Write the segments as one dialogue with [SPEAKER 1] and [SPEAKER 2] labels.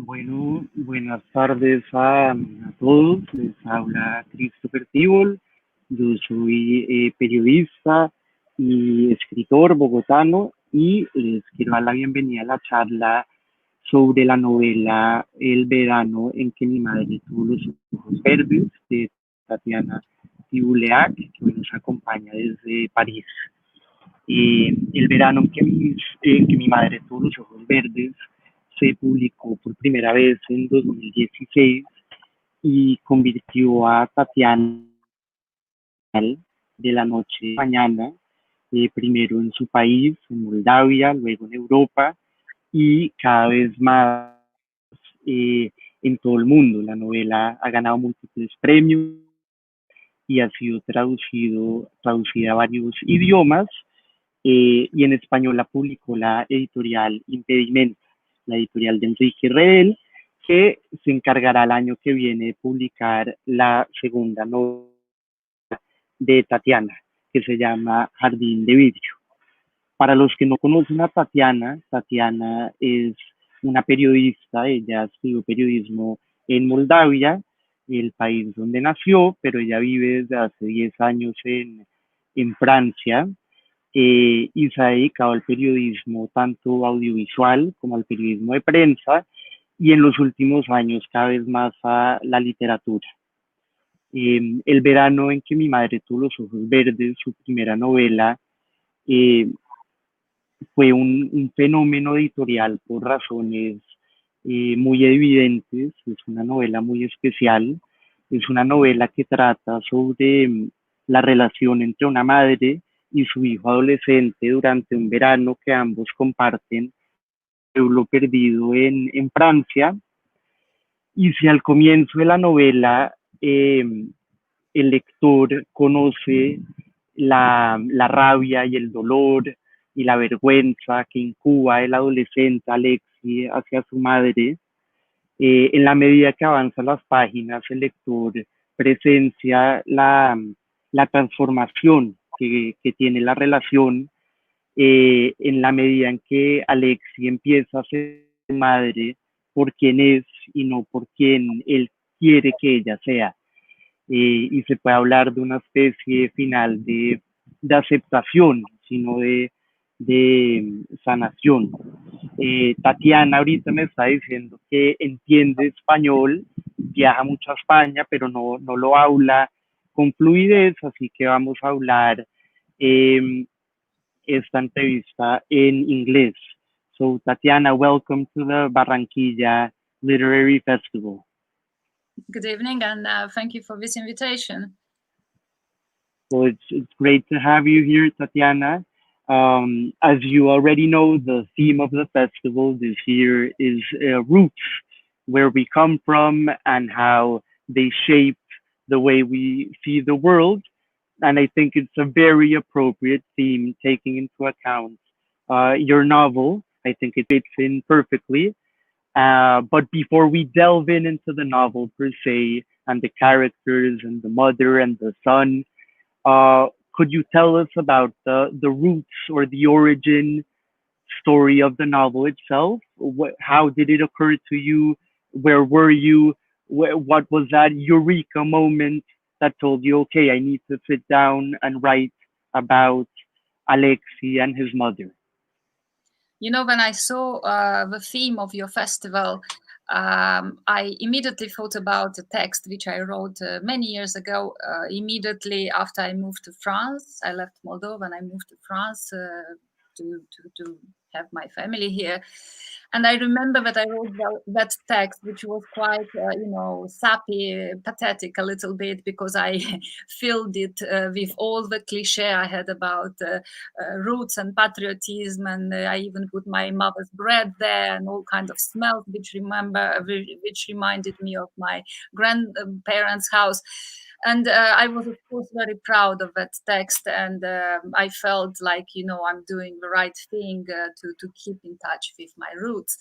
[SPEAKER 1] Bueno, buenas tardes a todos. Les habla Christopher Tibble. Yo soy periodista y escritor bogotano y les quiero dar la bienvenida a la charla sobre la novela El verano en que mi madre tuvo los ojos verdes de Tatiana Tibuelac, que hoy nos acompaña desde París. El verano en que mi madre tuvo los ojos verdes se publicó por primera vez en 2016 y convirtió a Tatiana de la noche a la mañana, primero en su país, en Moldavia, luego en Europa y cada vez más en todo el mundo. La novela ha ganado múltiples premios y ha sido traducida a varios idiomas, y en español la publicó la editorial Impedimenta, la editorial de Enrique Redel, que se encargará el año que viene de publicar la segunda novela de Tatiana, que se llama Jardín de Vidrio. Para los que no conocen a Tatiana, Tatiana es una periodista. Ella estudió periodismo en Moldavia, el país donde nació, pero ella vive desde hace 10 años en Francia, y se ha dedicado al periodismo tanto audiovisual como al periodismo de prensa y en los últimos años cada vez más a la literatura. El verano en que mi madre tuvo los ojos verdes, su primera novela, eh, fue un fenómeno editorial por razones muy evidentes. Es una novela muy especial, es una novela que trata sobre la relación entre una madre y su hijo adolescente durante un verano que ambos comparten, pueblo perdido en Francia. Y si al comienzo de la novela el lector conoce la rabia y el dolor y la vergüenza que incuba el adolescente Alexi hacia su madre, en la medida que avanzan las páginas, el lector presencia la transformación que tiene la relación, en la medida en que Alexi empieza a ser madre por quien es y no por quien él quiere que ella sea. Y se puede hablar de una especie final de aceptación, sino de sanación. Tatiana ahorita me está diciendo que entiende español, viaja mucho a España, pero no lo habla con fluidez, así que vamos a hablar eh, esta entrevista en inglés. So, Tatiana, welcome to the Barranquilla Literary Festival.
[SPEAKER 2] Good evening, and thank you for this invitation.
[SPEAKER 1] So it's great to have you here, Tatiana. As you already know, the theme of the festival this year is roots, where we come from and how they shape the way we see the world. And I think it's a very appropriate theme, taking into account your novel. I think it fits in perfectly. But before we delve into the novel per se, and the characters and the mother and the son, uh, could you tell us about the roots or the origin story of the novel itself? How did it occur to you? Where were you? What was that eureka moment that told you, okay, I need to sit down and write about Alexi and his mother?
[SPEAKER 2] You know, when I saw the theme of your festival, I immediately thought about a text which I wrote many years ago, immediately after I moved to France. I left Moldova and I moved to France to have my family here. And I remember that I wrote that text, which was quite, sappy, pathetic a little bit, because I filled it with all the cliche I had about roots and patriotism, and I even put my mother's bread there and all kinds of smells, which reminded me of my grandparents' house. And I was, of course, very proud of that text, and I felt like, I'm doing the right thing to keep in touch with my roots.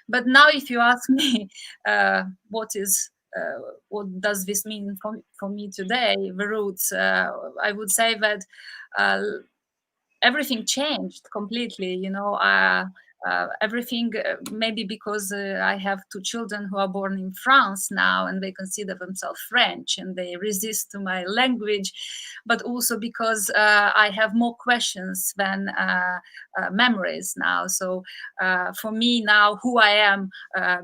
[SPEAKER 2] But now, if you ask me, what does this mean for me today, the roots, I would say that everything changed completely. everything, maybe because I have two children who are born in France now, and they consider themselves French and they resist to my language, but also because I have more questions than memories now. So for me now, who I am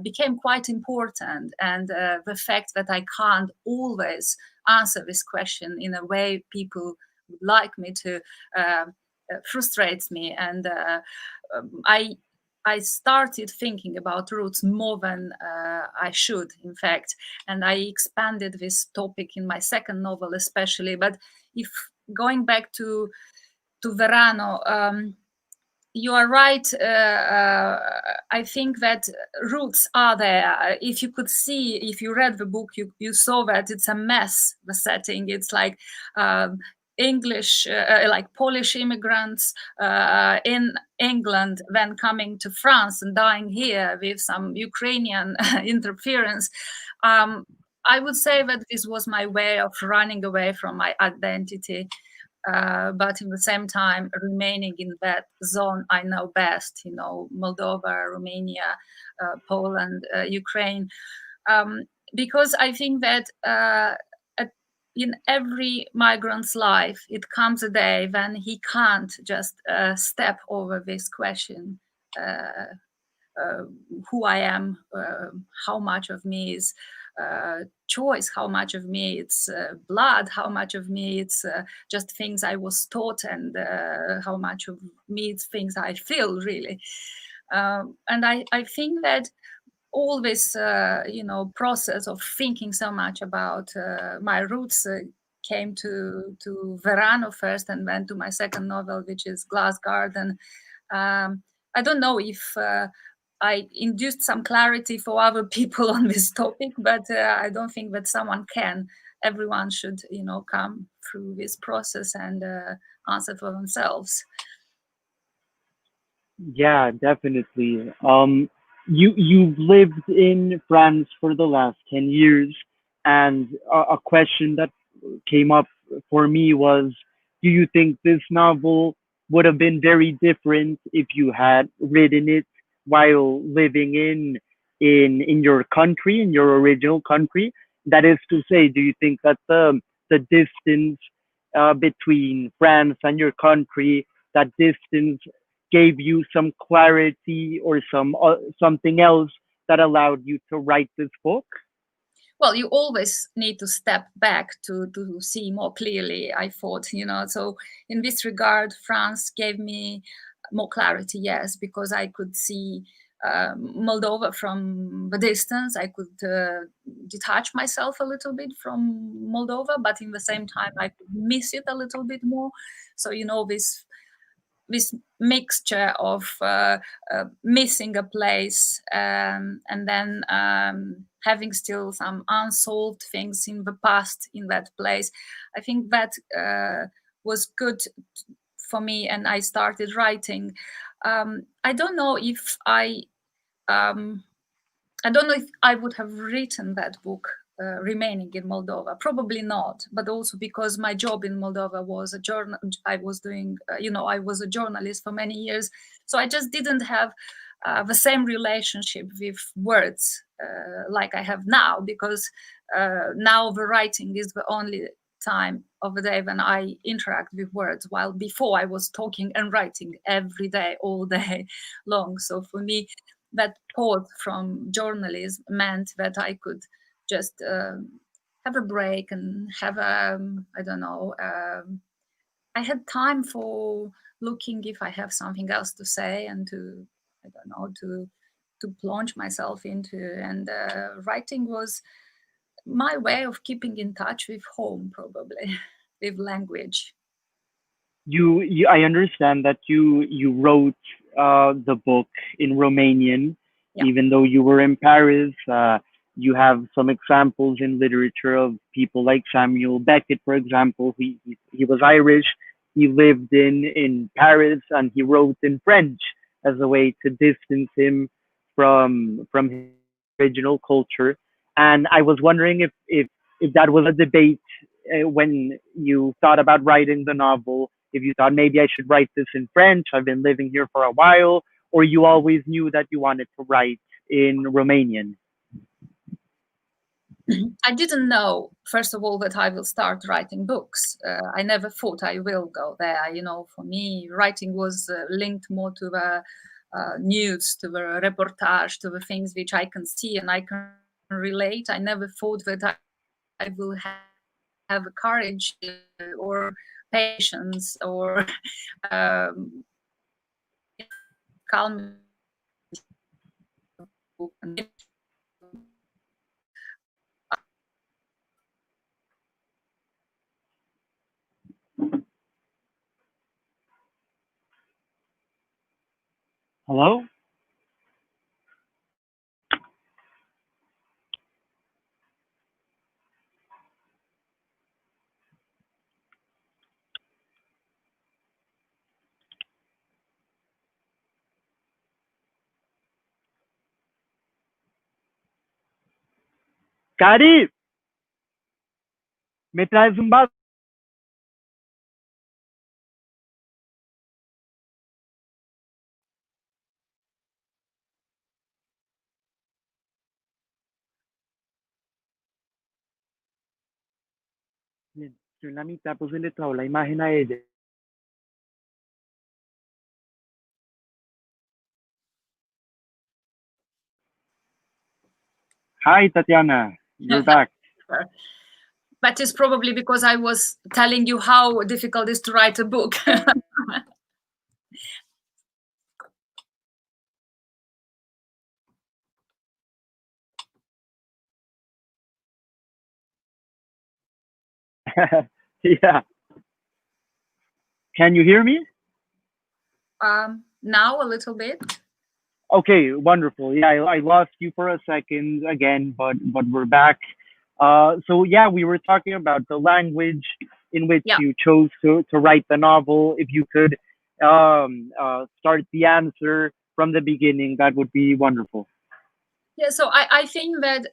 [SPEAKER 2] became quite important, and the fact that I can't always answer this question in a way people would like me to frustrates me. And I started thinking about roots more than I should, in fact, and I expanded this topic in my second novel, especially. But if going back to Verano, you are right. I think that roots are there. If you could see, if you read the book, you saw that it's a mess, the setting. It's like English, like Polish immigrants in England, then coming to France and dying here with some Ukrainian interference. I would say that this was my way of running away from my identity. But in the same time, remaining in that zone I know best, Moldova, Romania, Poland, Ukraine, because I think that in every migrant's life, it comes a day when he can't just step over this question, who I am, how much of me is choice, how much of me it's blood, how much of me it's just things I was taught, and how much of me it's things I feel, really. And I think that all this, process of thinking so much about my roots came to Verano first, and then to my second novel, which is Glass Garden. I don't know if I induced some clarity for other people on this topic, but I don't think that someone can. Everyone should, come through this process and answer for themselves.
[SPEAKER 1] Yeah, definitely. You've lived in France for the last 10 years, and a question that came up for me was, do you think this novel would have been very different if you had written it while living in your country, in your original country? That is to say, do you think that the distance between France and your country, that distance gave you some clarity or something else that allowed you to write this book?
[SPEAKER 2] Well, you always need to step back to see more clearly, I thought, So in this regard, France gave me more clarity, yes, because I could see Moldova from the distance. I could detach myself a little bit from Moldova, but in the same time, I could miss it a little bit more. So, this mixture of missing a place and then having still some unsolved things in the past in that place, I think that was good for me, and I started writing. I don't know if I don't know if I would have written that book remaining in Moldova. Probably not, but also because my job in Moldova was a journal. I was doing, I was a journalist for many years, so I just didn't have the same relationship with words like I have now, because now the writing is the only time of the day when I interact with words, while before I was talking and writing every day, all day long. So for me, that pause from journalism meant that I could just have a break and have I don't know. I had time for looking if I have something else to say, and to, I don't know, to plunge myself into. And writing was my way of keeping in touch with home, probably, with language.
[SPEAKER 1] I understand that you wrote the book in Romanian,
[SPEAKER 2] Yeah.
[SPEAKER 1] even though you were in Paris. You have some examples in literature of people like Samuel Beckett, for example. He was Irish. He lived in Paris, and he wrote in French as a way to distance him from his original culture. And I was wondering if that was a debate when you thought about writing the novel, if you thought maybe I should write this in French. I've been living here for a while, or you always knew that you wanted to write in Romanian?
[SPEAKER 2] I didn't know, first of all, that I will start writing books. I never thought I will go there. For me, writing was linked more to the news, to the reportage, to the things which I can see and I can relate. I never thought that I will have courage or patience or calm.
[SPEAKER 1] Hello? Cari, ¿me traes un vaso? Bien, yo en la mitad pues le traigo la imagen a ella. Hi, Tatiana. You're back.
[SPEAKER 2] That is probably because I was telling you how difficult it is to write a book.
[SPEAKER 1] Yeah. Can you hear me?
[SPEAKER 2] Now a little bit.
[SPEAKER 1] Okay, wonderful. Yeah, I lost you for a second again, but we're back. So yeah, we were talking about the language in which you chose to write the novel. If you could start the answer from the beginning, that would be wonderful.
[SPEAKER 2] Yeah, so I think that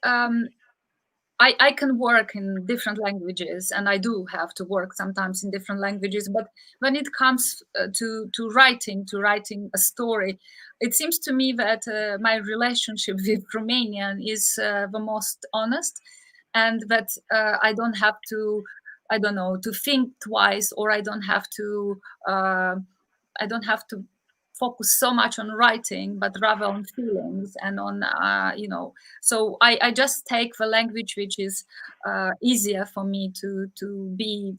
[SPEAKER 2] I can work in different languages, and I do have to work sometimes in different languages. But when it comes to writing a story, it seems to me that my relationship with Romanian is the most honest, and that I don't have to, I don't know, to think twice, or I don't have to focus so much on writing, but rather on feelings and on so I just take the language which is easier for me to be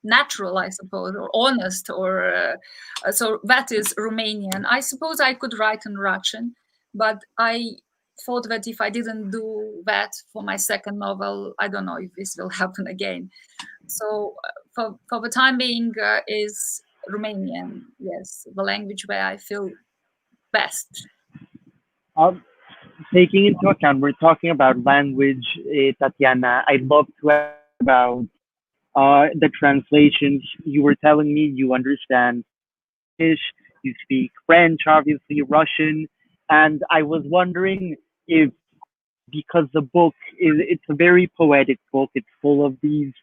[SPEAKER 2] natural, I suppose, or honest, or so that is Romanian. I suppose I could write in Russian, but I thought that if I didn't do that for my second novel, I don't know if this will happen again. So for the time being is Romanian, yes, the language where I feel best.
[SPEAKER 1] Taking into account, we're talking about language, Tatiana. I'd love to ask about the translations. You were telling me you understand English, you speak French, obviously Russian, and I was wondering if, because the book is, it's a very poetic book, it's full of these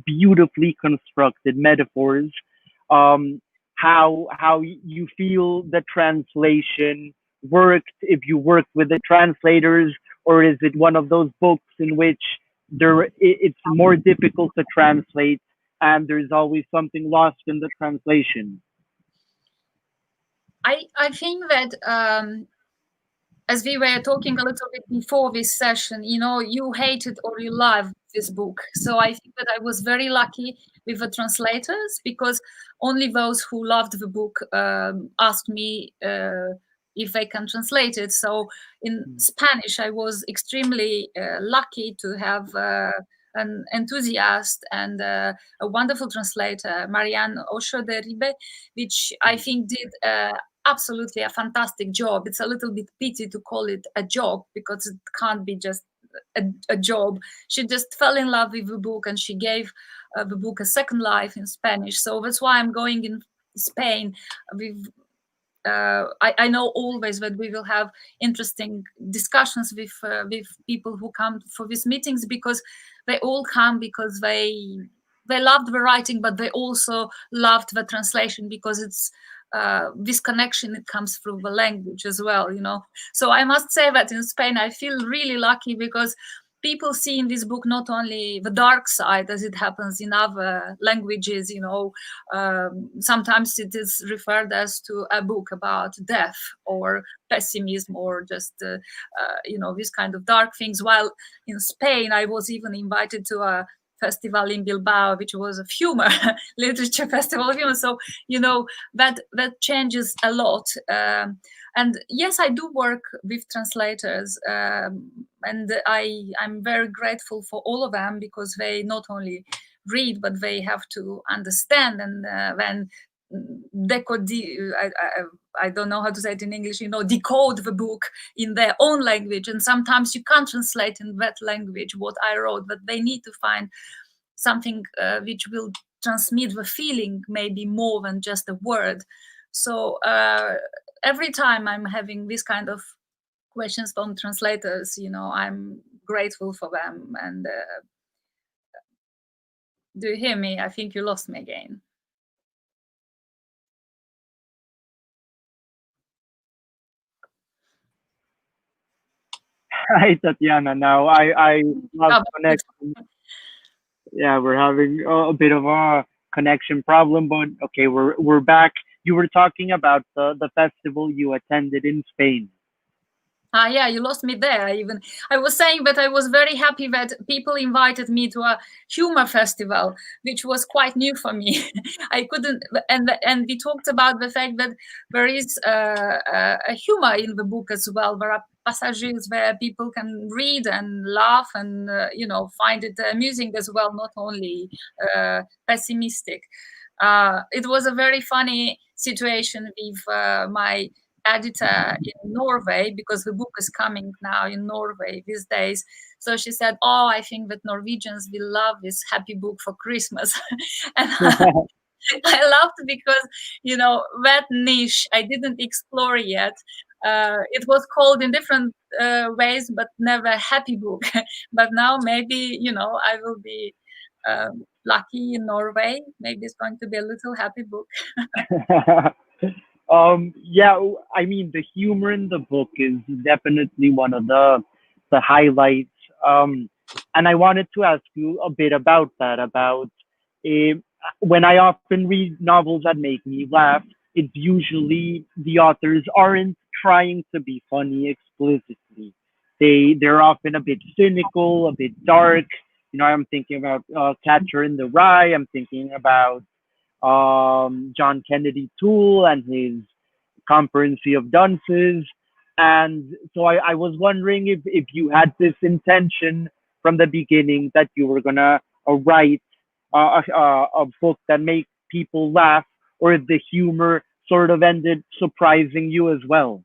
[SPEAKER 1] beautifully constructed metaphors. Um, how you feel the translation worked, if you worked with the translators, or is it one of those books in which it's more difficult to translate and there's always something lost in the translation?
[SPEAKER 2] I think that as we were talking a little bit before this session, you hated or you loved this book. So I think that I was very lucky with the translators, because only those who loved the book asked me if they can translate it. So in Spanish, I was extremely lucky to have an enthusiast and a wonderful translator, Marianne Osho de Ribe, which I think did absolutely a fantastic job. It's a little bit pity to call it a job, because it can't be just a job. She just fell in love with the book, and she gave the book a second life in Spanish. So that's why I'm going in Spain with I know always that we will have interesting discussions with people who come for these meetings, because they all come because they loved the writing, but they also loved the translation, because it's this connection, it comes through the language as well, So I must say that in Spain, I feel really lucky because people see in this book not only the dark side as it happens in other languages, sometimes it is referred as to a book about death or pessimism or just, this kind of dark things. While in Spain, I was even invited to a festival in Bilbao, which was a humor literature festival of humor. So that changes a lot. And yes, I do work with translators, and I'm very grateful for all of them because they not only read but they have to understand, and then decode. I don't know how to say it in English. Decode the book in their own language, and sometimes you can't translate in that language what I wrote, but they need to find something which will transmit the feeling maybe more than just a word. So every time I'm having this kind of questions from translators, I'm grateful for them. And do you hear me? I think you lost me again.
[SPEAKER 1] Hi, Tatiana. Now I lost connection. Yeah, we're having a bit of a connection problem, but okay, we're back. You were talking about the festival you attended in Spain.
[SPEAKER 2] Yeah, you lost me there. I was saying that I was very happy that people invited me to a humor festival, which was quite new for me. I couldn't, and we talked about the fact that there is a humor in the book as well. There are passages where people can read and laugh and find it amusing as well, not only pessimistic. It was a very funny situation with my editor in Norway, because the book is coming now in Norway these days. So she said, "Oh, I think that Norwegians will love this happy book for Christmas." And I laughed because, that niche I didn't explore yet. It was called in different ways, but never happy book. But now maybe, I will be lucky in Norway. Maybe it's going to be a little happy book.
[SPEAKER 1] Yeah, I mean, the humor in the book is definitely one of the highlights. And I wanted to ask you a bit about that. About uh, when I often read novels that make me laugh, it's usually the authors aren't trying to be funny explicitly. They're often a bit cynical, a bit dark. I'm thinking about Catcher in the Rye. I'm thinking about John Kennedy Toole and his Conferency of Dunces. And so I was wondering if you had this intention from the beginning that you were going to write a book that make people laugh, or if the humor sort of ended surprising you as well.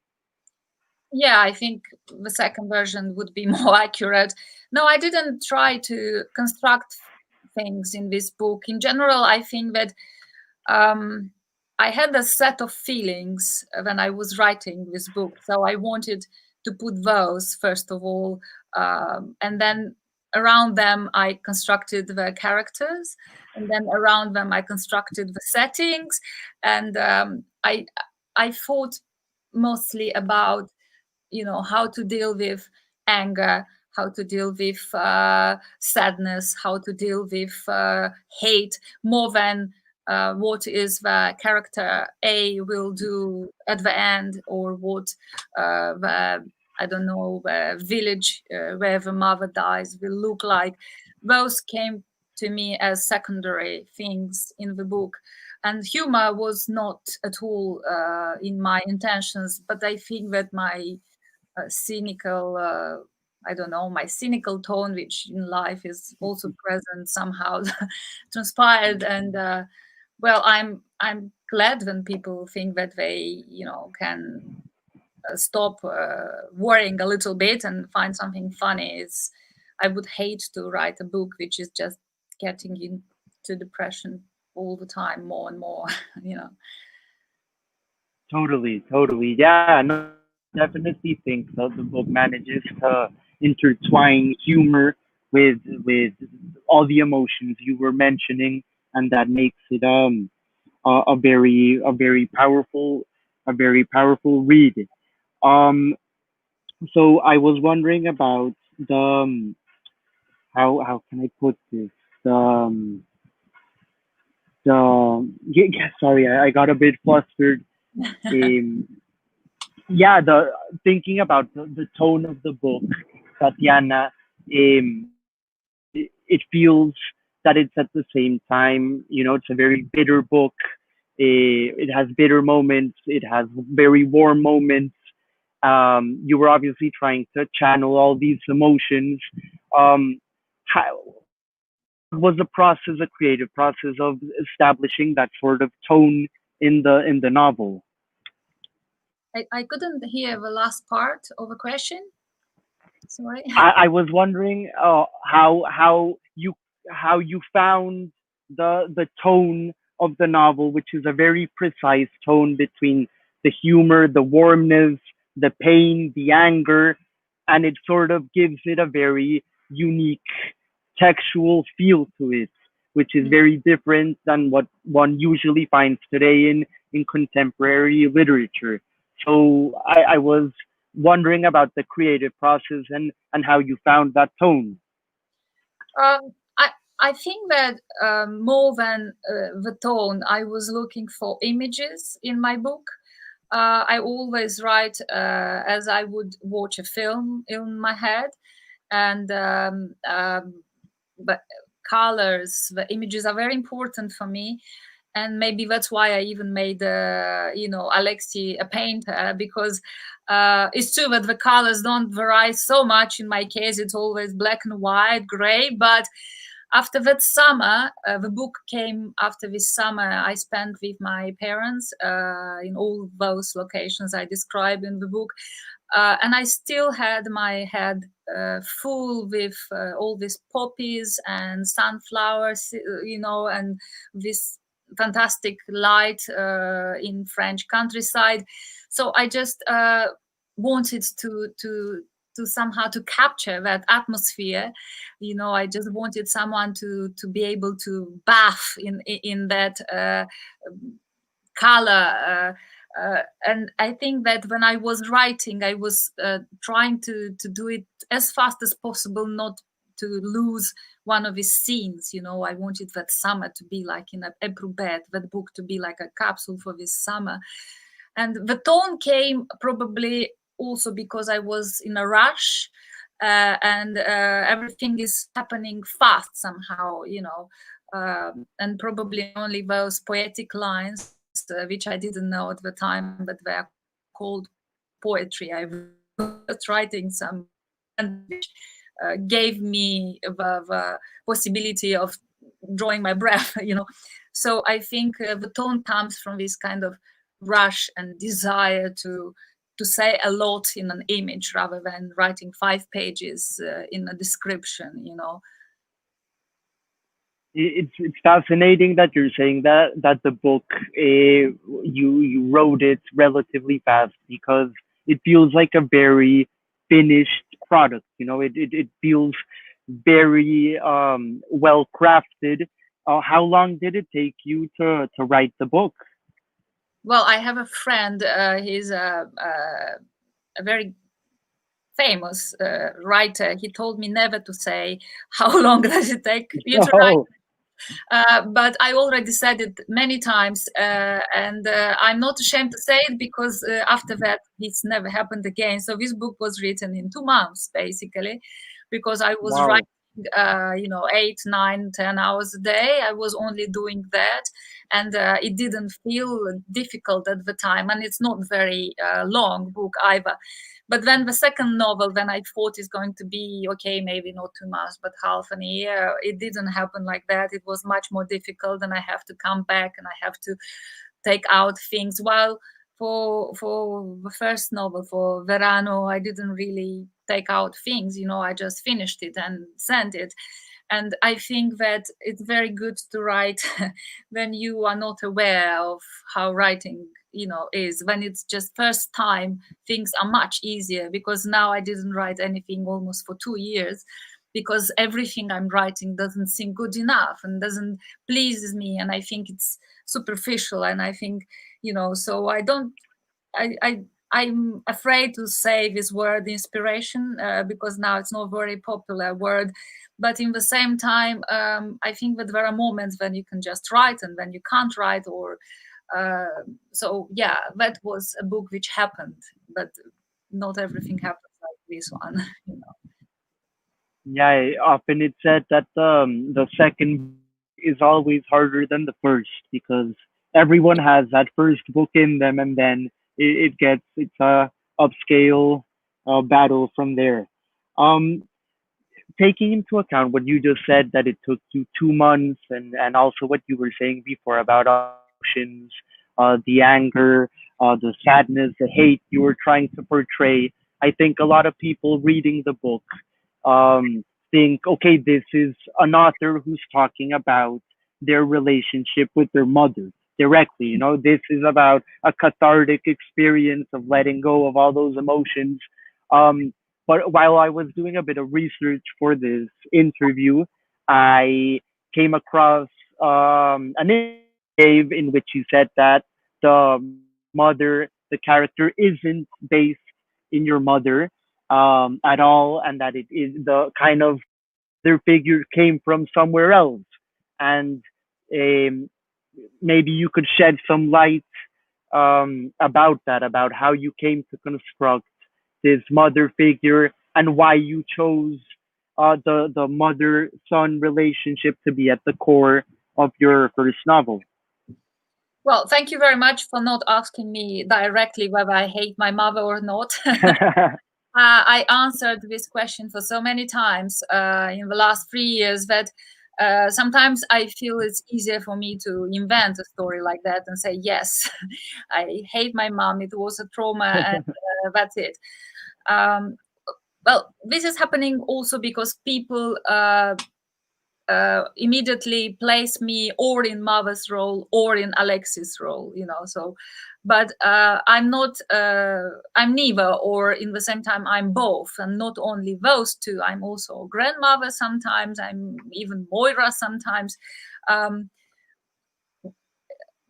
[SPEAKER 2] Yeah, I think the second version would be more accurate. No, I didn't try to construct things in this book. In general, I think that I had a set of feelings when I was writing this book. So I wanted to put those, first of all, and then around them I constructed the characters, and then around them I constructed the settings, and I thought mostly about how to deal with anger, how to deal with sadness, how to deal with hate, more than what is the character A will do at the end, or what the I don't know, the village where the mother dies will look like. Those came to me as secondary things in the book, and humor was not at all in my intentions. But I think that my cynical I don't know, my cynical tone, which in life is also present somehow, transpired. And well, I'm glad when people think that they can stop worrying a little bit and find something funny. I would hate to write a book which is just getting into depression all the time, more and more.
[SPEAKER 1] Totally. Yeah, no, definitely think that the book manages to intertwine humor with all the emotions you were mentioning, and that makes it a very powerful read. Um, so I was wondering about the how can I put this sorry, I got a bit flustered. Um, yeah, the thinking about the tone of the book, Tatiana. It feels that it's at the same time, it's a very bitter book. It has bitter moments. It has very warm moments. You were obviously trying to channel all these emotions. Um, how, what was the process, a creative process of establishing that sort of tone in the novel?
[SPEAKER 2] I couldn't hear the last part of a question. Sorry.
[SPEAKER 1] I was wondering how you found the tone of the novel, which is a very precise tone between the humor, the warmness, the pain, the anger, and it sort of gives it a very unique textual feel to it, which is very different than what one usually finds today in contemporary literature. So I was wondering about the creative process and how you found that tone.
[SPEAKER 2] Um, I I think that more than the tone, I was looking for images in my book. I always write as I would watch a film in my head, and but colors, the images are very important for me, and maybe that's why I even made Alexi a painter, because it's true that the colors don't vary so much. In my case, it's always black and white, gray. But after that summer, the book came after this summer I spent with my parents in all those locations I describe in the book. And I still had my head full with all these poppies and sunflowers, and this fantastic light in French countryside. So I just wanted to somehow to capture that atmosphere. I just wanted someone to be able to bath in that color. And I think that when I was writing, I was trying to do it as fast as possible, not to lose one of his scenes. I wanted that summer to be like in a April bed, that book to be like a capsule for this summer. And the tone came probably also because I was in a rush, and everything is happening fast somehow, and probably only those poetic lines, which I didn't know at the time, but they are called poetry. I was writing some which gave me the possibility of drawing my breath, So I think the tone comes from this kind of rush and desire to say a lot in an image rather than writing 5 pages in a description.
[SPEAKER 1] It's fascinating that you're saying that the book you wrote it relatively fast because it feels like a very finished product. It feels very well crafted. How long did it take you to write the book?
[SPEAKER 2] Well, I have a friend. He's a very famous writer. He told me never to say how long does it take you to write.
[SPEAKER 1] Oh,
[SPEAKER 2] But I already said it many times, and I'm not ashamed to say it because after that, it's never happened again. So this book was written in 2 months, basically, because I was
[SPEAKER 1] wow.
[SPEAKER 2] writing, 8, 9, 10 hours a day. I was only doing that, and it didn't feel difficult at the time. And it's not very long book either. But then the second novel, then I thought is going to be okay, maybe not 2 months, but half a year. It didn't happen like that. It was much more difficult, and I have to come back and I have to take out things. While for the first novel, for Verano, I didn't really take out things. I just finished it and sent it. And I think that it's very good to write when you are not aware of how writing is. When it's just first time, things are much easier, because now I didn't write anything almost for 2 years, because everything I'm writing doesn't seem good enough and doesn't pleases me, and I think it's superficial, and I think, so I don't, I'm afraid to say this word inspiration, because now it's not a very popular word. But in the same time, I think that there are moments when you can just write and when you can't write, or so yeah, that was a book which happened, but not everything happens like this one.
[SPEAKER 1] Yeah, often it's said that the second is always harder than the first because everyone has that first book in them, and then it's a upscale battle from there. Um, Taking into account what you just said, that it took you 2 months, and also what you were saying before about emotions, the anger, the sadness, the hate you were trying to portray, I think a lot of people reading the book think, okay, this is an author who's talking about their relationship with their mother directly. This is about a cathartic experience of letting go of all those emotions. Um, but while I was doing a bit of research for this interview, I came across an interview in which you said that the mother, the character, isn't based in your mother at all, and that it is the kind of their figure came from somewhere else. And um, maybe you could shed some light about that, about how you came to construct this mother figure and why you chose the mother son relationship to be at the core of your first novel.
[SPEAKER 2] Well, thank you very much for not asking me directly whether I hate my mother or not. I answered this question for so many times in the last 3 years that sometimes I feel it's easier for me to invent a story like that and say, yes, I hate my mom. It was a trauma, and that's it. Well, this is happening also because people immediately place me or in mother's role or in Alexis' role, so, but I'm not, I'm neither, or in the same time I'm both, and not only those two, I'm also grandmother sometimes, I'm even Moira sometimes.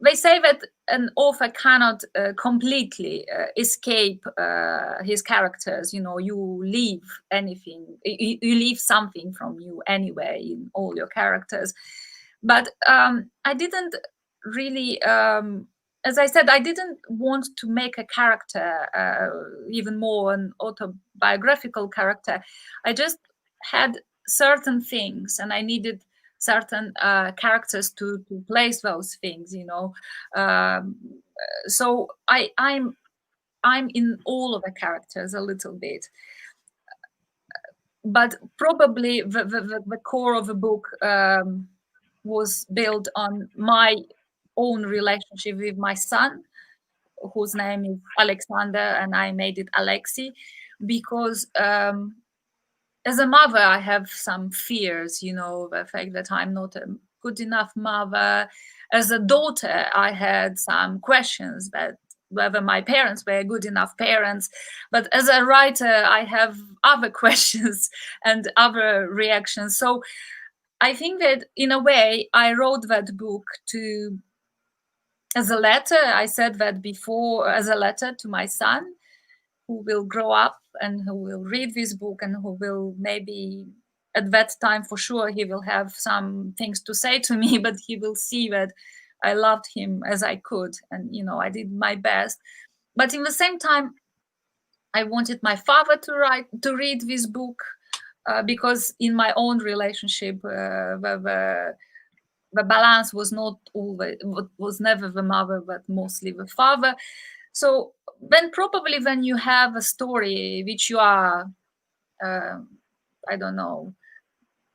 [SPEAKER 2] They say that an author cannot completely escape his characters. You leave anything, you leave something from you anyway in all your characters. But I didn't really, as I said, I didn't want to make a character even more an autobiographical character. I just had certain things, and I needed certain characters to place those things, um, so I'm in all of the characters a little bit, but probably the core of the book was built on my own relationship with my son, whose name is Alexander, and I made it Alexi, because as a mother, I have some fears, the fact that I'm not a good enough mother. As a daughter, I had some questions that whether my parents were good enough parents. But as a writer, I have other questions and other reactions. So I think that in a way, I wrote that book as a letter. I said that before, as a letter to my son, who will grow up and who will read this book, and who will maybe at that time, for sure, he will have some things to say to me, but he will see that I loved him as I could, and I did my best. But in the same time, I wanted my father to read this book, because in my own relationship, the balance was not always, was never the mother, but mostly the father. So then probably when you have a story which you are, I don't know,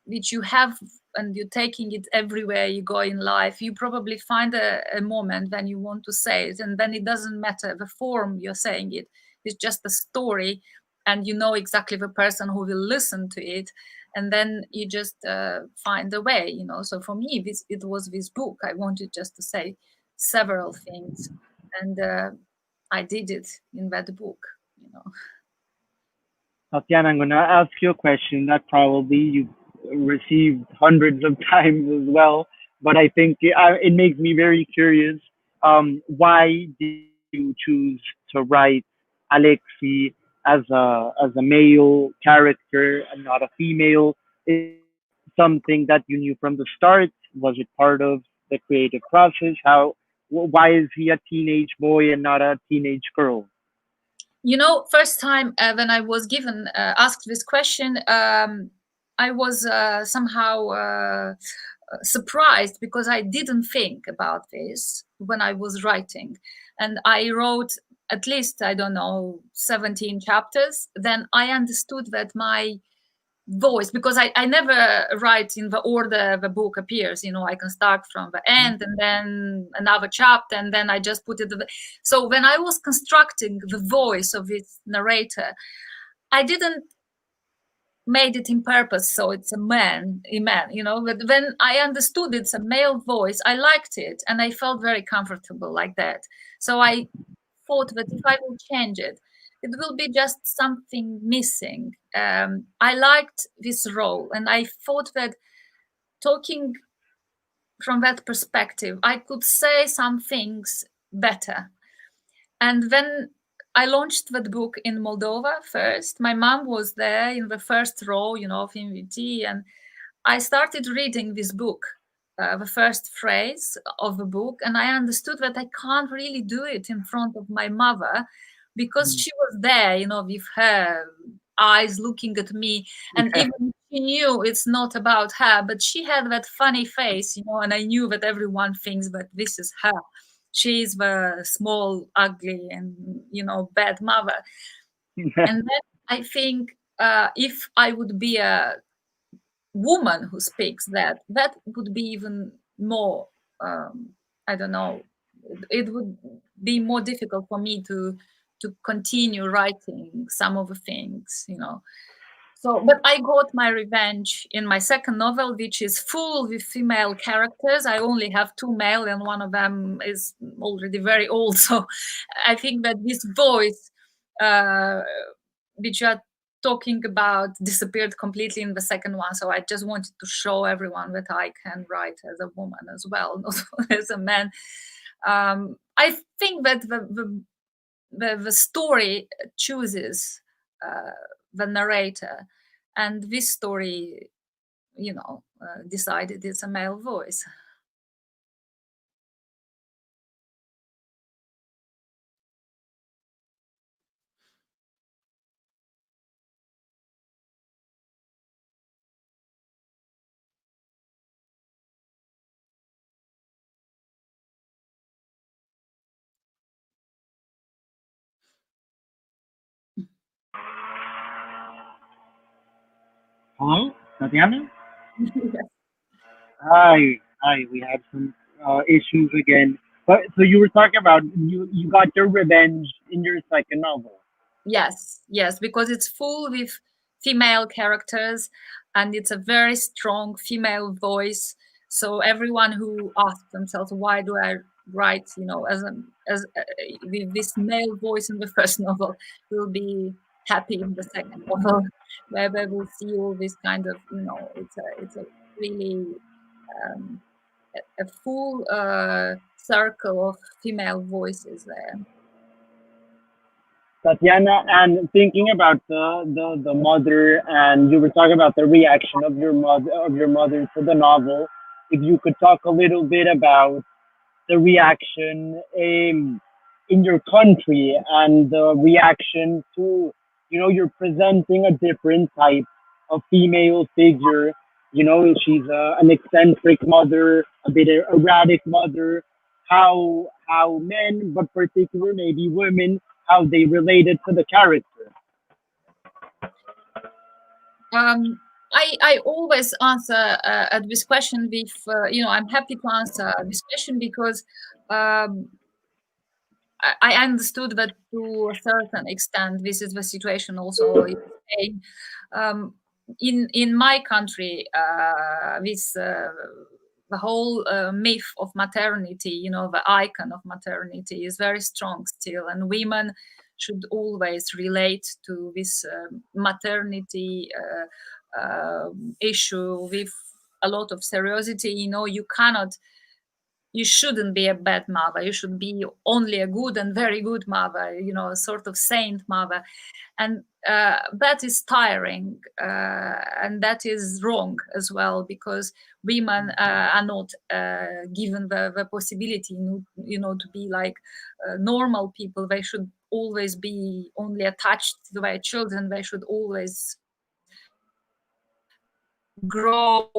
[SPEAKER 2] which you have, and you're taking it everywhere you go in life, you probably find a moment when you want to say it, and then it doesn't matter the form you're saying it. It's just a story, and you know exactly the person who will listen to it, and then you just find a way. So for me, it was this book. I wanted just to say several things, and I did it in that book.
[SPEAKER 1] Tatiana, I'm going to ask you a question that probably you've received hundreds of times as well, but I think it makes me very curious. Why did you choose to write Alexi as a male character and not a female? Is it something that you knew from the start? Was it part of the creative process? Why is he a teenage boy and not a teenage girl?
[SPEAKER 2] First time when I was given asked this question, I was somehow surprised because I didn't think about this when I was writing, and I wrote at least, I don't know, 17 chapters. Then I understood that my voice, because I never write in the order the book appears. I can start from the end and then another chapter, and then I just put it. So when I was constructing the voice of this narrator, I didn't made it in purpose, so it's a man. But when I understood it's a male voice, I liked it and I felt very comfortable like that. So I thought that if I will change it, it will be just something missing. I liked this role, and I thought that talking from that perspective, I could say some things better. And when I launched that book in Moldova first, my mom was there in the first row, of invitee, and I started reading this book, the first phrase of the book, and I understood that I can't really do it in front of my mother because she was there, with her eyes looking at me, and
[SPEAKER 1] Yeah.
[SPEAKER 2] even she knew it's not about her, but she had that funny face, and I knew that everyone thinks that this is her. She's the small, ugly, and bad mother. And then I think if I would be a woman who speaks that would be even more, I don't know, it would be more difficult for me to continue writing some of the things. So, but I got my revenge in my second novel, which is full with female characters. I only have two male, and one of them is already very old. So I think that this voice, uh, which you are talking about, disappeared completely in the second one. So I just wanted to show everyone that I can write as a woman as well, not as a man. I think that the story chooses the narrator, and this story, decided it's a male voice.
[SPEAKER 1] Hello, Tatiana? Hi. We had some issues again. But so you were talking about you got your revenge in your second novel.
[SPEAKER 2] Yes, because it's full with female characters, and it's a very strong female voice. So everyone who asks themselves, why do I write, with this male voice in the first novel, will be happy in the second novel, where they will see all this kind of, it's a really um, a full circle of female voices there.
[SPEAKER 1] Tatiana, and thinking about the mother, and you were talking about the reaction of your mother to the novel. If you could talk a little bit about the reaction in your country and the reaction to, you're presenting a different type of female figure. She's an eccentric mother, a bit erratic mother. How men, but particular maybe women, how they related to the character.
[SPEAKER 2] I always answer at this question with, I'm happy to answer this question because um, I understood that to a certain extent, this is the situation also in Spain. Um, in my country, this the whole myth of maternity, the icon of maternity is very strong still, and women should always relate to this maternity issue with a lot of seriousity. You shouldn't be a bad mother. You should be only a good and very good mother, a sort of saint mother. And that is tiring, and that is wrong as well, because women are not given the possibility, to be like normal people. They should always be only attached to their children. They should always grow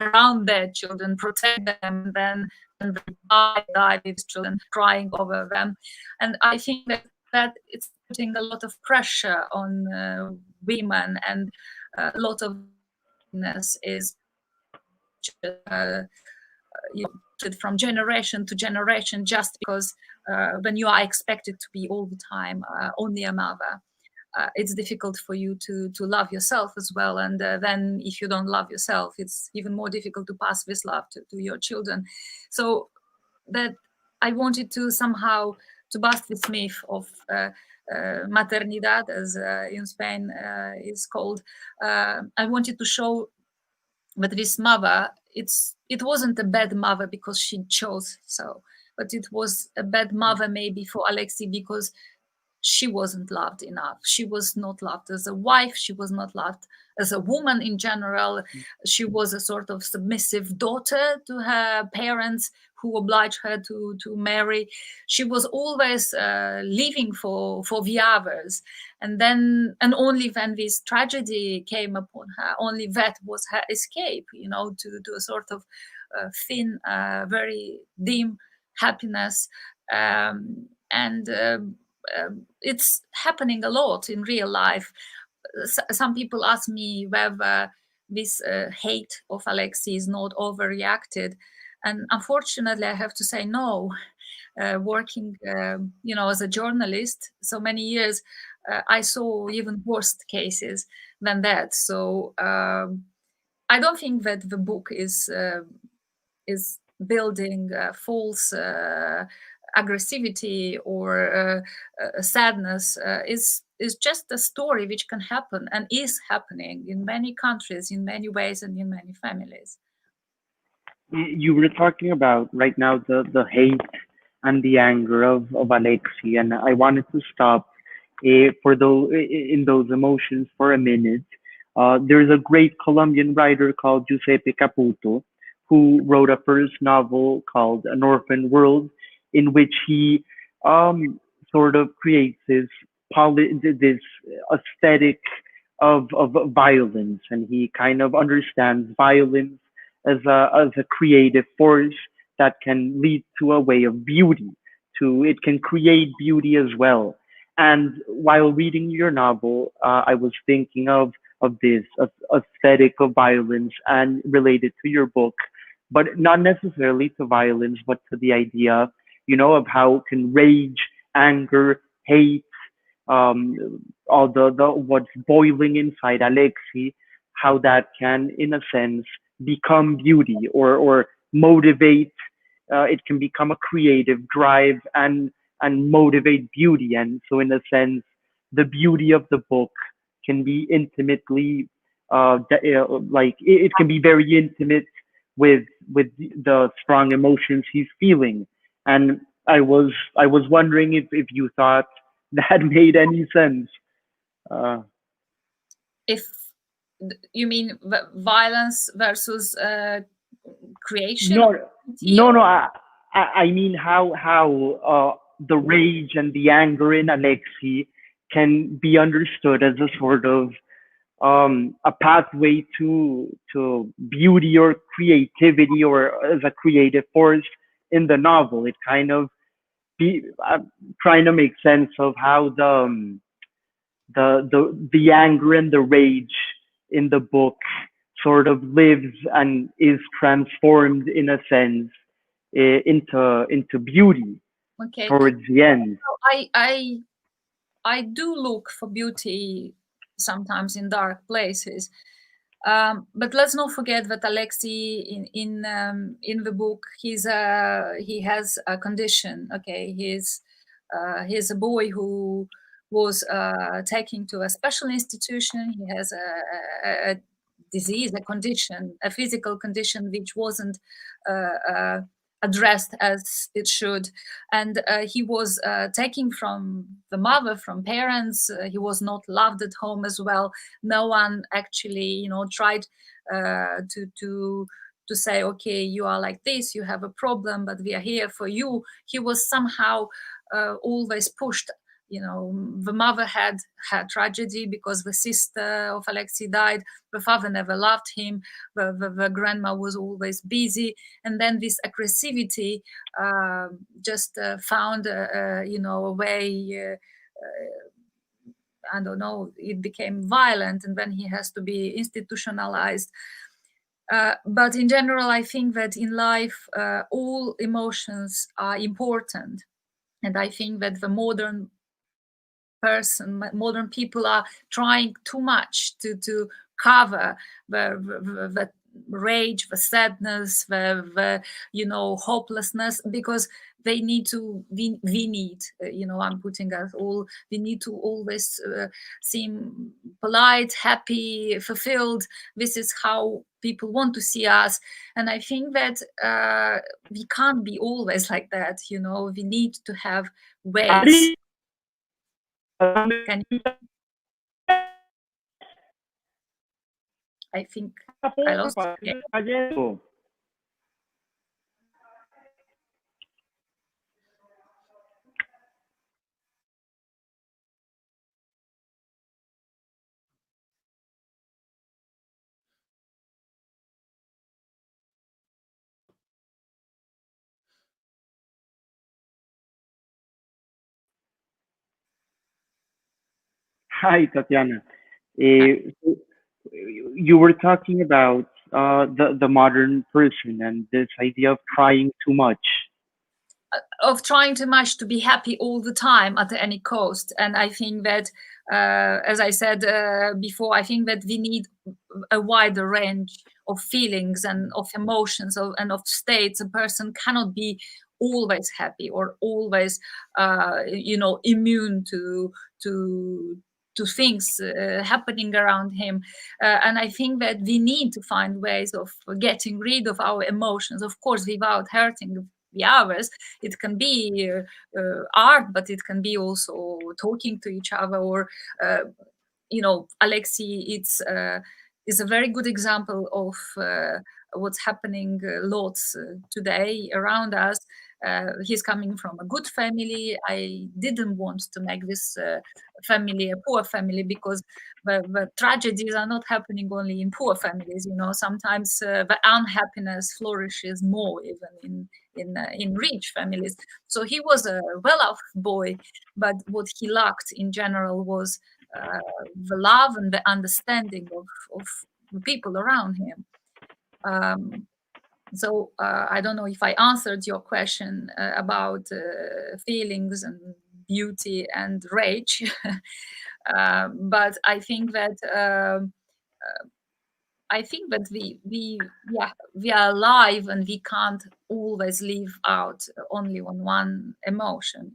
[SPEAKER 2] around their children, protect them, then they die with children crying over them. And I think that it's putting a lot of pressure on women, and a lot of is from generation to generation, just because when you are expected to be all the time only a mother, it's difficult for you to love yourself as well. And then if you don't love yourself, it's even more difficult to pass this love to your children. So that I wanted to somehow to bust this myth of maternidad, as in Spain is called. I wanted to show that this mother, it wasn't a bad mother because she chose so, but it was a bad mother maybe for Alexei because she wasn't loved enough. She was not loved as a wife. She was not loved as a woman in general. She was a sort of submissive daughter to her parents who obliged her to marry. She was always living for the others. And only when this tragedy came upon her, only that was her escape, to a sort of thin, very dim happiness. It's happening a lot in real life. Some people ask me whether this hate of Alexei is not overreacted, and unfortunately I have to say no. Working as a journalist so many years, I saw even worse cases than that. So I don't think that the book is building false aggressivity or sadness. Is just a story which can happen and is happening in many countries, in many ways, and in many families.
[SPEAKER 1] You were talking about right now the hate and the anger of Alexi, and I wanted to stop in those emotions for a minute. There's a great Colombian writer called Giuseppe Caputo who wrote a first novel called An Orphan World, in which he sort of creates this aesthetic of violence, and he kind of understands violence as a creative force that can lead to a way of beauty. It can create beauty as well. And while reading your novel, I was thinking of this aesthetic of violence and related to your book, but not necessarily to violence, but to the idea, of how can rage, anger, hate, all the what's boiling inside Alexi, how that can, in a sense, become beauty or motivate. It can become a creative drive and motivate beauty. And so, in a sense, the beauty of the book can be intimately, like it can be very intimate with the strong emotions he's feeling. And I was wondering if you thought that made any sense. Uh,
[SPEAKER 2] If you mean violence versus creation
[SPEAKER 1] no,
[SPEAKER 2] of beauty,
[SPEAKER 1] no. I mean how the rage and the anger in Alexei can be understood as a sort of a pathway to beauty or creativity or as a creative force in the novel. It kind of trying to make sense of how the anger and the rage in the book sort of lives and is transformed in a sense into beauty
[SPEAKER 2] okay.
[SPEAKER 1] towards the end.
[SPEAKER 2] I do look for beauty sometimes in dark places. But let's not forget that Alexei in the book he has a condition. Okay, he's He's a boy who was taken to a special institution. He has a disease, a condition, a physical condition which wasn't addressed as it should, and he was taken from the mother, from parents. He was not loved at home as well. No one actually, tried to say, okay, you are like this, you have a problem, but we are here for you. He was somehow always pushed. The mother had tragedy because the sister of Alexei died. The father never loved him. The grandma was always busy, and then this aggressivity just found a way. I don't know. It became violent, and then he has to be institutionalized. But in general, I think that in life, all emotions are important, and I think that the modern people are trying too much to cover the rage, the sadness, the hopelessness, because they need to. We need, I'm putting us all. We need to always seem polite, happy, fulfilled. This is how people want to see us, and I think that we can't be always like that. We need to have ways. Can you? I think I lost.
[SPEAKER 1] Hi, Tatiana. So you were talking about the modern person and this idea of trying too much.
[SPEAKER 2] Of trying too much to be happy all the time at any cost. And I think that, as I said before, I think that we need a wider range of feelings and of emotions and of states. A person cannot be always happy or always, immune to things happening around him. And I think that we need to find ways of getting rid of our emotions, of course, without hurting the others. It can be art, but it can be also talking to each other, or Alexei, is a very good example of what's happening lots today around us. He's coming from a good family. I didn't want to make this family a poor family, because the tragedies are not happening only in poor families. Sometimes the unhappiness flourishes more even in rich families. So he was a well-off boy, but what he lacked in general was the love and the understanding of the people around him. So I don't know if I answered your question about feelings and beauty and rage, but I think that we are alive, and we can't always live out only on one emotion.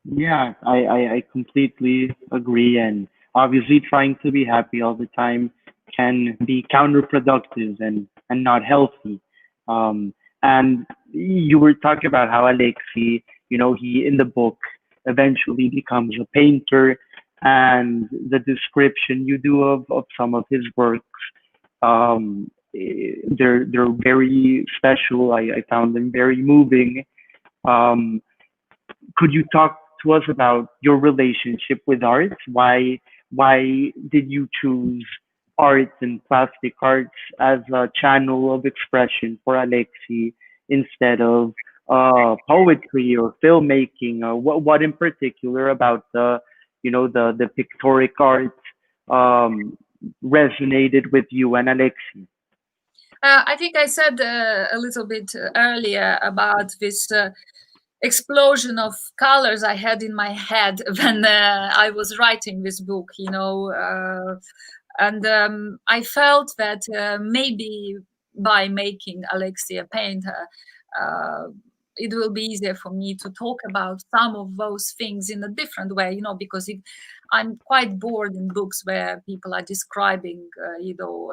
[SPEAKER 1] Yeah, I completely agree. And obviously, trying to be happy all the time can be counterproductive and not healthy. And you were talking about how Alexei, he in the book eventually becomes a painter, and the description you do of some of his works, they're very special. I found them very moving. Um, could you talk to us about your relationship with art? Why did you choose art and plastic arts as a channel of expression for Alexei instead of poetry or filmmaking? What in particular about the pictoric art um, resonated with you and Alexei?
[SPEAKER 2] I think I said a little bit earlier about this explosion of colors I had in my head when I was writing this book, and I felt that maybe by making Alexei a painter, uh, it will be easier for me to talk about some of those things in a different way, because I'm quite bored in books where people are describing,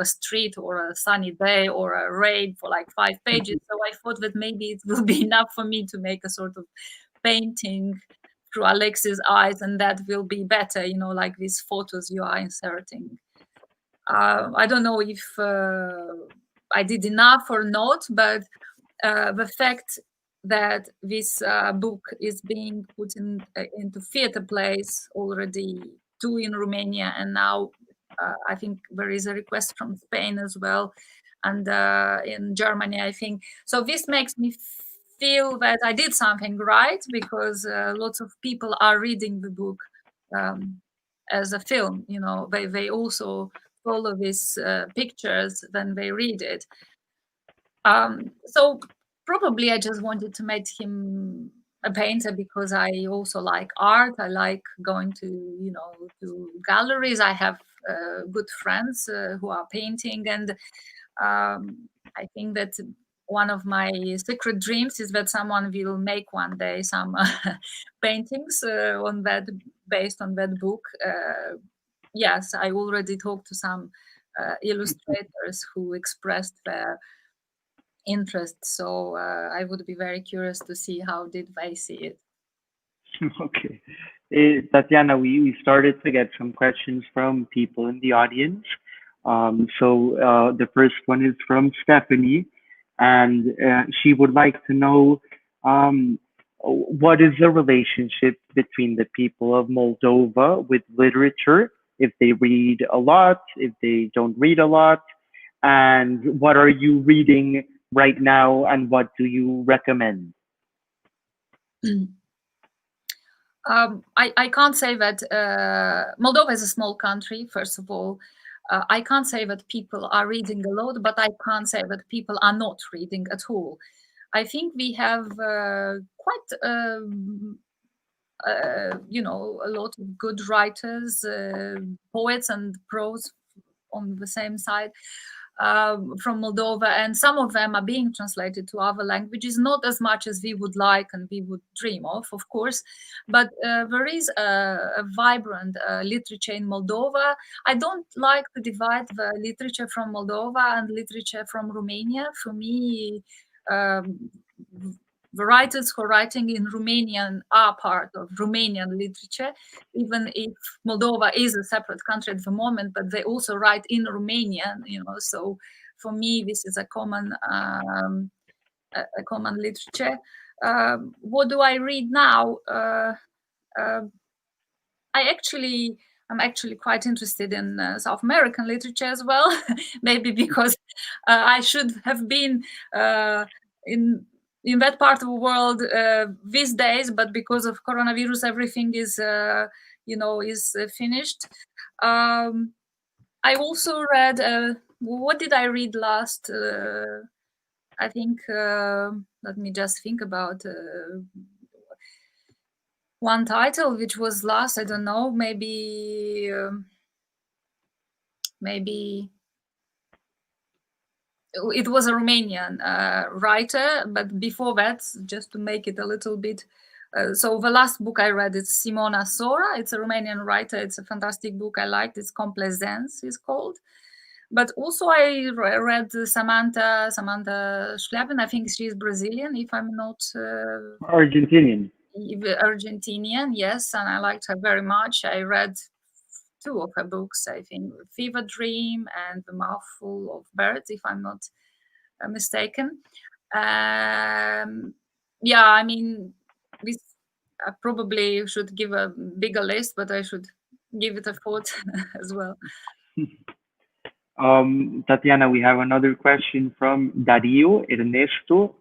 [SPEAKER 2] a street or a sunny day or a rain for like 5 pages. So I thought that maybe it will be enough for me to make a sort of painting through Alex's eyes, and that will be better, like these photos you are inserting. I don't know if I did enough or not, but the fact that this book is being put into theater plays already, 2 in Romania, and now I think there is a request from Spain as well, and in Germany, I think. So this makes me feel that I did something right, because lots of people are reading the book as a film. They also follow these pictures when they read it. So probably I just wanted to make him a painter because I also like art. I like going to to galleries. I have good friends who are painting, and I think that one of my secret dreams is that someone will make one day some paintings based on that book. Yes, I already talked to some illustrators who expressed their interest, so I would be very curious to see how did they see it.
[SPEAKER 1] Okay. Tatiana, we started to get some questions from people in the audience. So the first one is from Stephanie, and she would like to know what is the relationship between the people of Moldova with literature, if they read a lot, if they don't read a lot, and what are you reading right now, and what do you recommend?
[SPEAKER 2] I can't say that Moldova is a small country, first of all. I can't say that people are reading a lot, but I can't say that people are not reading at all. I think we have quite, a lot of good writers, poets and prose on the same side. From Moldova, and some of them are being translated to other languages, not as much as we would like and we would dream of course, but there is a vibrant literature in Moldova. I don't like to divide the literature from Moldova and literature from Romania. For me, the writers who are writing in Romanian are part of Romanian literature, even if Moldova is a separate country at the moment, but they also write in Romanian, so for me, this is a common literature. What do I read now? I'm actually quite interested in South American literature as well. Maybe because I should have been in that part of the world these days, but because of coronavirus, everything is finished. I also read. What did I read last? I think. Let me just think about one title, which was last. I don't know. Maybe it was a Romanian writer, but before that, just to make it a little bit. So the last book I read is Simona Sora. It's a Romanian writer. It's a fantastic book. I liked it. It's Complezence is called. But also I read Samantha Schleppen. I think she's Brazilian, if I'm not
[SPEAKER 1] Argentinian.
[SPEAKER 2] Argentinian, yes, and I liked her very much. I read 2 of her books, I think, Fever Dream and The Mouthful of Birds, if I'm not mistaken. Yeah, I mean, this I probably should give a bigger list, but I should give it a thought as well.
[SPEAKER 1] Tatiana, we have another question from Dario Ernesto.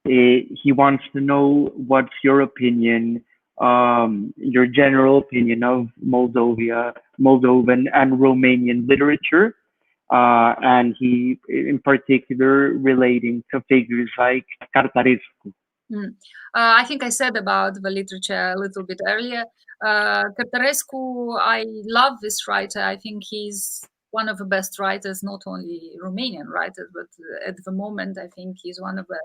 [SPEAKER 1] He wants to know what's your opinion, your general opinion of Moldovan and Romanian literature, and he, in particular, relating to figures like Cartarescu.
[SPEAKER 2] I think I said about the literature a little bit earlier. Cartarescu, I love this writer. I think he's one of the best writers, not only Romanian writers, but at the moment, I think he's one of the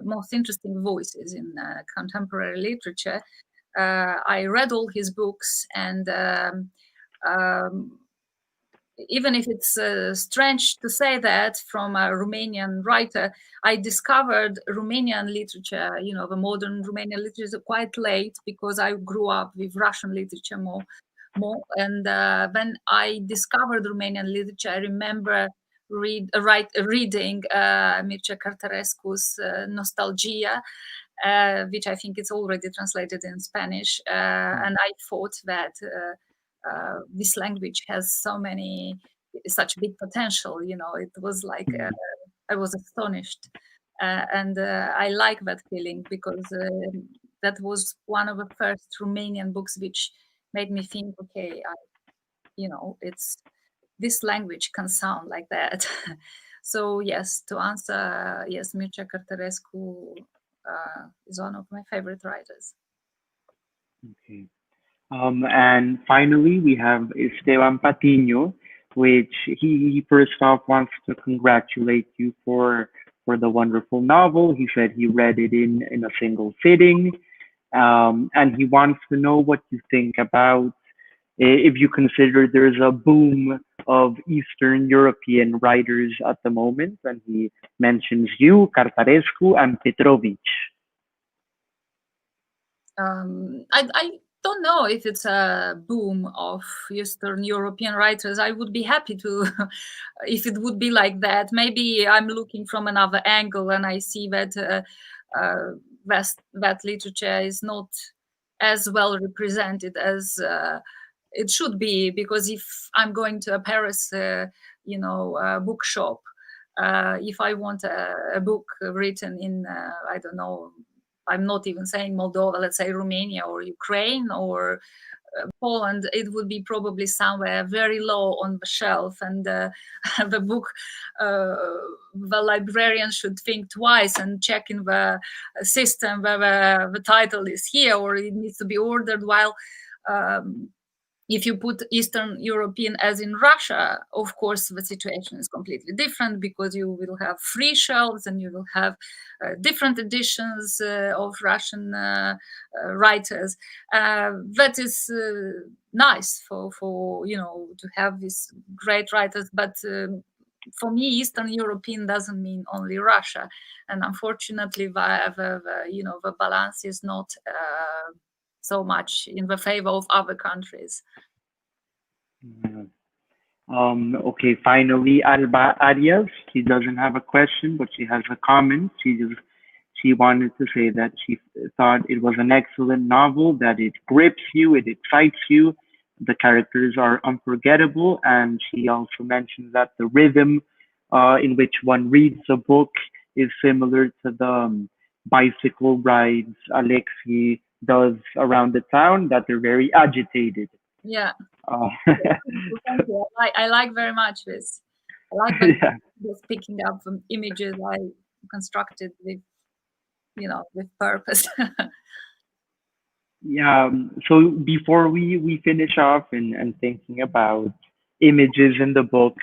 [SPEAKER 2] most interesting voices in contemporary literature. I read all his books, and even if it's strange to say that from a Romanian writer, I discovered Romanian literature, the modern Romanian literature, quite late, because I grew up with Russian literature more. And when I discovered Romanian literature, I remember reading Mircea Cărtărescu's Nostalgia, which I think it's already translated in Spanish. And I thought that this language has such big potential. It was like I was astonished, and I like that feeling, because that was one of the first Romanian books which made me think, okay, it's this language can sound like that. So yes, to answer, yes, Mircea Cărtărescu is one of my favorite writers.
[SPEAKER 1] Okay. And finally, we have Esteban Patiño, which he first off wants to congratulate you for the wonderful novel. He said he read it in a single sitting, and he wants to know what you think about if you consider there's a boom of Eastern European writers at the moment, and he mentions you, Cărtărescu, and Petrovich.
[SPEAKER 2] I don't know if it's a boom of Eastern European writers. I would be happy to, if it would be like that. Maybe I'm looking from another angle, and I see that that literature is not as well represented as it should be. Because if I'm going to a Paris, bookshop, if I want a book written in, I don't know, I'm not even saying Moldova, let's say Romania or Ukraine or Poland, it would be probably somewhere very low on the shelf, and the book, the librarian should think twice and check in the system whether the title is here or it needs to be ordered. While if you put Eastern European as in Russia, of course, the situation is completely different, because you will have free shelves and you will have different editions of Russian writers. That is nice for to have these great writers. But for me, Eastern European doesn't mean only Russia, and unfortunately, the balance is not so much in the favor of other countries.
[SPEAKER 1] Okay, finally, Alba Arias. She doesn't have a question, but she has a comment. She wanted to say that she thought it was an excellent novel, that it grips you, it excites you. The characters are unforgettable, and she also mentions that the rhythm in which one reads a book is similar to the bicycle rides Alexei does around the town, that they're very agitated.
[SPEAKER 2] Yeah. Thank you. I like very much this. I like this picking up from images I constructed with purpose.
[SPEAKER 1] Yeah. So before we finish off and thinking about images in the book,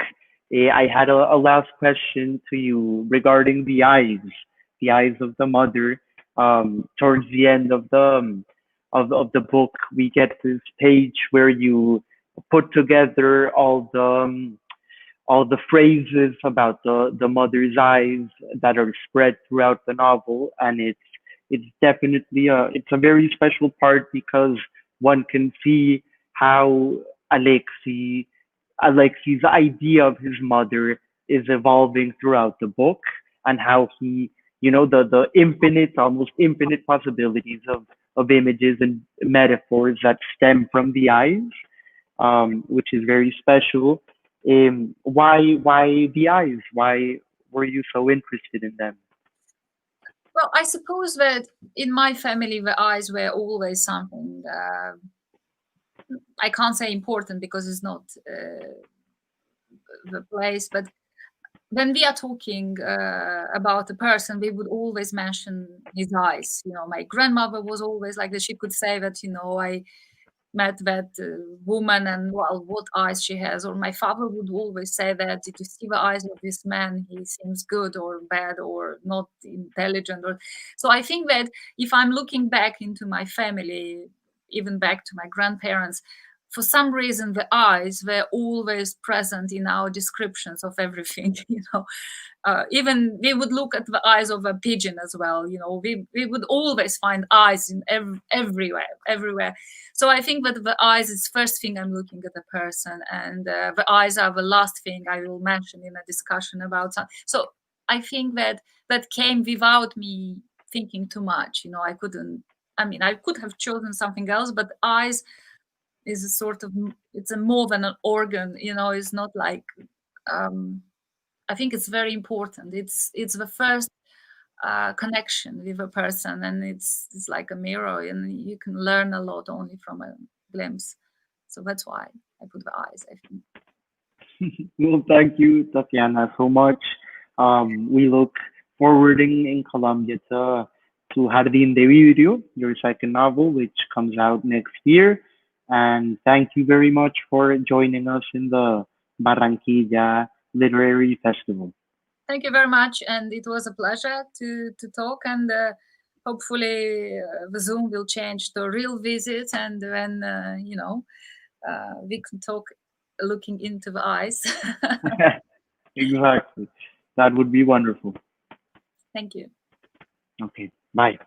[SPEAKER 1] I had a last question to you regarding the eyes of the mother. Towards the end of the book, we get this page where you put together all the phrases about the mother's eyes that are spread throughout the novel, and it's definitely it's a very special part, because one can see how Alexei's idea of his mother is evolving throughout the book, and how he, the infinite, almost infinite possibilities of images and metaphors that stem from the eyes, which is very special. Why the eyes? Why were you so interested in them?
[SPEAKER 2] Well, I suppose that in my family, the eyes were always something, I can't say important, because it's not the place, but when we are talking about a person, we would always mention his eyes. My grandmother was always like that. She could say that, met that woman and, well, what eyes she has. Or my father would always say that, did you see the eyes of this man? He seems good or bad or not intelligent. Or so I think that if I'm looking back into my family, even back to my grandparents, for some reason the eyes were always present in our descriptions of everything. Even we would look at the eyes of a pigeon as well. We would always find eyes in everywhere. So I think that the eyes is first thing I'm looking at the person, and the eyes are the last thing I will mention in a discussion about something. So I think that came without me thinking too much. I could have chosen something else, but eyes is a sort of, it's a more than an organ. It's not like, I think it's very important. It's the first connection with a person, and it's like a mirror, and you can learn a lot only from a glimpse. So that's why I put the eyes, I think.
[SPEAKER 1] Well, thank you, Tatiana, so much. We look forward in Colombia to Jardín de Vidrio, your second novel, which comes out next year. And thank you very much for joining us in the Barranquilla Literary Festival.
[SPEAKER 2] Thank you very much, and it was a pleasure to talk. And hopefully, the Zoom will change to real visits, and then we can talk looking into the eyes.
[SPEAKER 1] Exactly. That would be wonderful.
[SPEAKER 2] Thank you.
[SPEAKER 1] Okay. Bye.